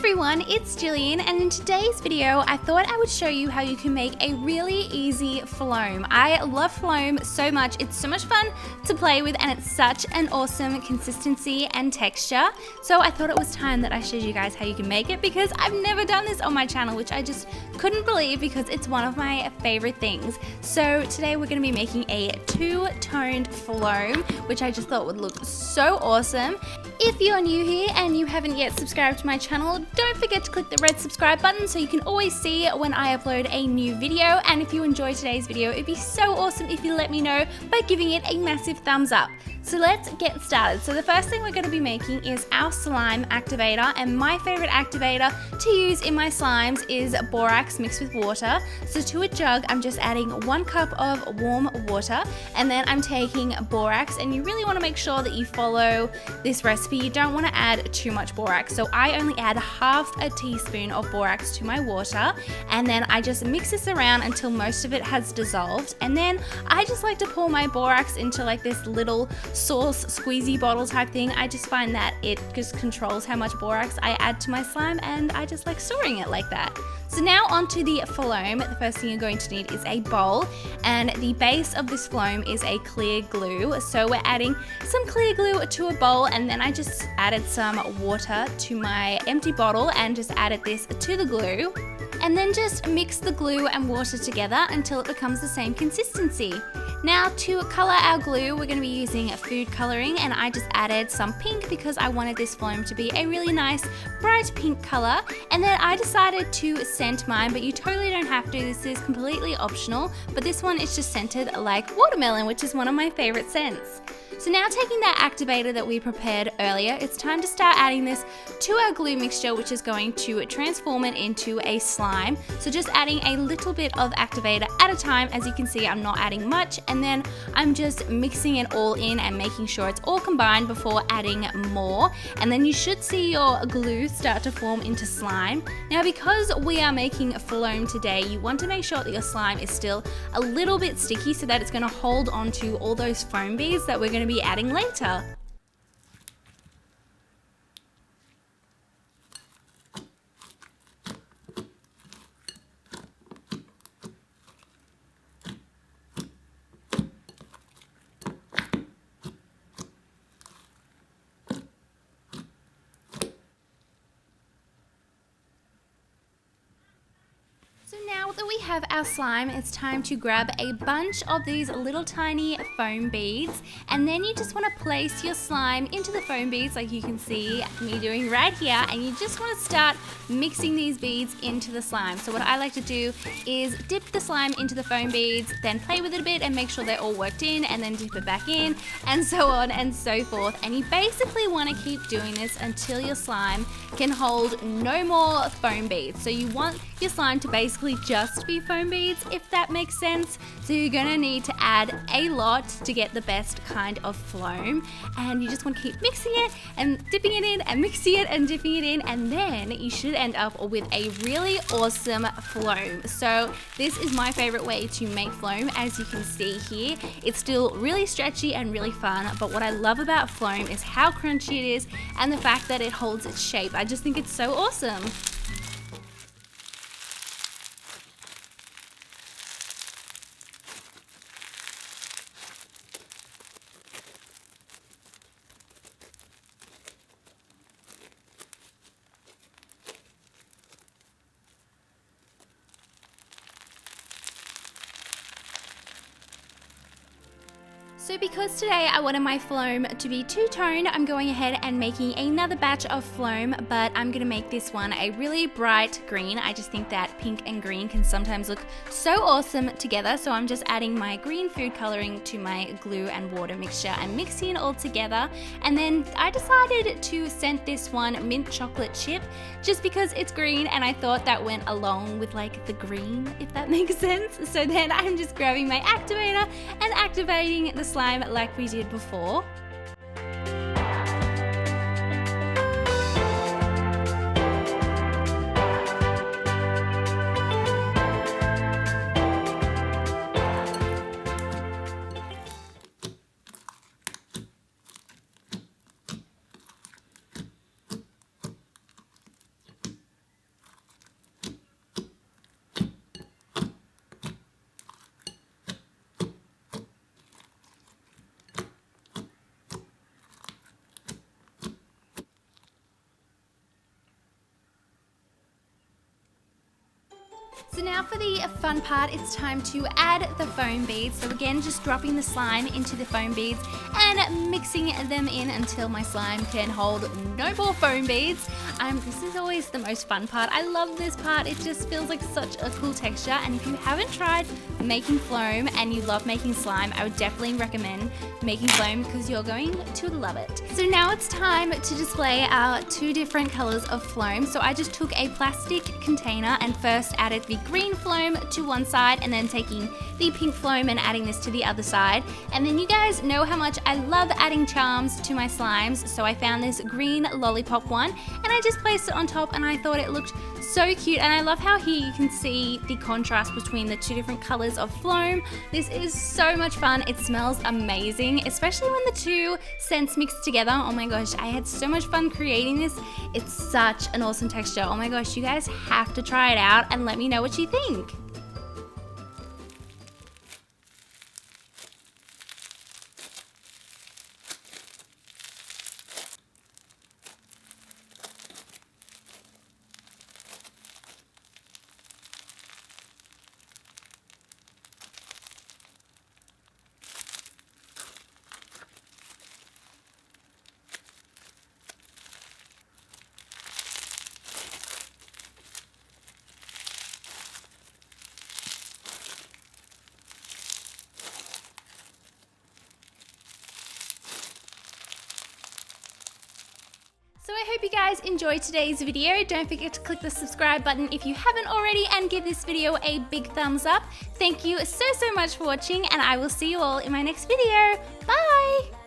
everyone, it's Gillian, and in today's video I thought I would show you how you can make a really easy Floam. I love Floam so much. It's so much fun to play with and it's such an awesome consistency and texture. So I thought it was time that I showed you guys how you can make it because I've never done this on my channel, which I just couldn't believe because it's one of my favorite things. So today we're going to be making a two-toned Floam, which I just thought would look so awesome. If you're new here and you haven't yet subscribed to my channel, don't forget to click the red subscribe button so you can always see when I upload a new video. And if you enjoy today's video, it'd be so awesome if you let me know by giving it a massive thumbs up. So let's get started. So the first thing we're going to be making is our slime activator, and my favorite activator to use in my slimes is borax mixed with water. So to a jug, I'm just adding 1 cup of warm water, and then I'm taking borax, and you really want to make sure that you follow this recipe. You don't want to add too much borax. So I only add half a teaspoon of borax to my water, and then I just mix this around until most of it has dissolved. And then I just like to pour my borax into like this little sauce squeezy bottle type thing. I just find that it just controls how much borax I add to my slime, and I just like storing it like that. So now onto the Floam. The first thing you're going to need is a bowl, and the base of this Floam is a clear glue. So we're adding some clear glue to a bowl, and then I just added some water to my empty bottle and just added this to the glue. And then just mix the glue and water together until it becomes the same consistency. Now to color our glue, we're going to be using food coloring, and I just added some pink because I wanted this Floam to be a really nice bright pink color. And then I decided to scent mine, but you totally don't have to. This is completely optional, but this one is just scented like watermelon, which is one of my favorite scents. So now taking that activator that we prepared earlier, it's time to start adding this to our glue mixture, which is going to transform it into a slime. So just adding a little bit of activator at a time. As you can see, I'm not adding much, and then I'm just mixing it all in and making sure it's all combined before adding more. And then you should see your glue start to form into slime. Now because we are making a Floam today, you want to make sure that your slime is still a little bit sticky so that it's going to hold on to all those foam beads that we're going to be adding later. So now that we have our slime, it's time to grab a bunch of these little tiny foam beads, and then you just want to place your slime into the foam beads like you can see me doing right here, and you just want to start mixing these beads into the slime. So what I like to do is dip the slime into the foam beads, then play with it a bit and make sure they're all worked in, and then dip it back in, and so on and so forth. And you basically want to keep doing this until your slime can hold no more foam beads. So you want your slime to basically just be foam beads, if that makes sense. So you're gonna need to add a lot to get the best kind of Floam, and you just want to keep mixing it and dipping it in and mixing it and dipping it in, and then you should end up with a really awesome Floam. So this is my favorite way to make Floam. As you can see here, it's still really stretchy and really fun, but what I love about Floam is how crunchy it is and the fact that it holds its shape. I just think it's so awesome. So because today I wanted my Floam to be two-toned, I'm going ahead and making another batch of Floam, but I'm going to make this one a really bright green. I just think that pink and green can sometimes look so awesome together, so I'm just adding my green food coloring to my glue and water mixture and mixing it all together. And then I decided to scent this one mint chocolate chip just because it's green, and I thought that went along with like the green, if that makes sense. So then I'm just grabbing my activator and activating the slime like we did before. So now for the fun part, it's time to add the foam beads. So again, just dropping the slime into the foam beads and mixing them in until my slime can hold no more foam beads. This is always the most fun part. I love this part. It just feels like such a cool texture. And if you haven't tried making foam and you love making slime, I would definitely recommend making foam because you're going to love it. So now it's time to display our two different colors of foam. So I just took a plastic container and first added the green foam to one side and then taking the pink foam and adding this to the other side. And then you guys know how much I love adding charms to my slimes, so I found this green lollipop one and I just placed it on top and I thought it looked so cute. And I love how here you can see the contrast between the two different colors of foam. This is so much fun. It smells amazing, especially when the two scents mix together. Oh my gosh, I had so much fun creating this. It's such an awesome texture. Oh my gosh, you guys have to try it out and let me know what you think. So I hope you guys enjoyed today's video. Don't forget to click the subscribe button if you haven't already and give this video a big thumbs up. Thank you so much for watching and I will see you all in my next video. Bye!